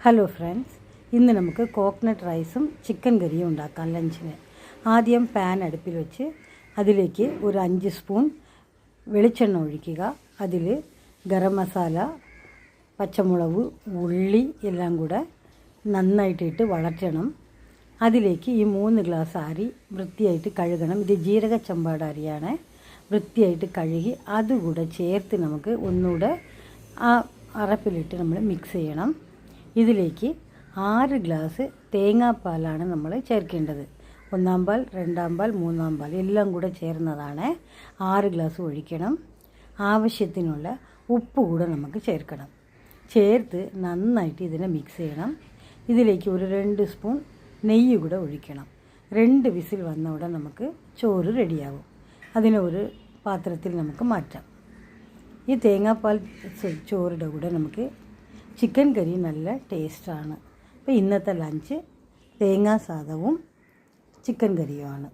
Hello friends, ഇന്ന് നമുക്ക് coconut റൈസും ചിക്കൻ കറിയും ഉണ്ടാക്കാം ലഞ്ചിന്. ആദ്യം പാൻ അടുപ്പിൽ വെച്ച് അതിലേക്ക് ഒരു 5 സ്പൂൺ വെളിച്ചെണ്ണ ഒഴിക്കുക. അതിൽ ഗരം മസാല, പച്ചമുളക്, ഉള്ളി എല്ലാം കൂടെ നന്നായിട്ടിട്ട് വഴറ്റണം. അതിലേക്ക് ഈ 3 ഗ്ലാസ് അരി വൃത്തിയായിട്ട് കഴുകണം. ഇത് ജീരക ചമ്പാട അരിയാണ്. വൃത്തിയായിട്ട് കഴുകി അതുകൂടെ ചേർത്ത് നമുക്ക് ഒന്നുകൂടെ ആ അറപ്പിലിട്ട് നമ്മൾ മിക്സ് ചെയ്യണം. ഇതിലേക്ക് 6 ഗ്ലാസ് തേങ്ങാപ്പാലാണ് നമ്മൾ ചേർക്കേണ്ടത്. 1-ാം പാൽ, 2-ാം പാൽ, 3-ാം പാൽ എല്ലാം കൂടെ ചേർന്നതാണ്. 6 ഗ്ലാസ് ഒഴിക്കണം. ആവശ്യത്തിനുള്ള ഉപ്പ് കൂടെ നമുക്ക് ചേർക്കണം. ചേർത്ത് നന്നായിട്ട് ഇതിനെ മിക്സ് ചെയ്യണം. ഇതിലേക്ക് ഒരു 2 സ്പൂൺ നെയ്യ് കൂടെ ഒഴിക്കണം. 2 വിസിൽ വന്ന ഉടനെ നമുക്ക് ചോറ് റെഡിയാകും. അതിനെ ഒരു പാത്രത്തിൽ നമുക്ക് മാറ്റാം. ഈ തേങ്ങാപ്പാൽ ചോറിൻ്റെ കൂടെ നമുക്ക് ചിക്കൻ കറി നല്ല ടേസ്റ്റാണ്. അപ്പോൾ ഇന്നത്തെ ലഞ്ച് തേങ്ങാ സാദവും ചിക്കൻ കറിയുമാണ്.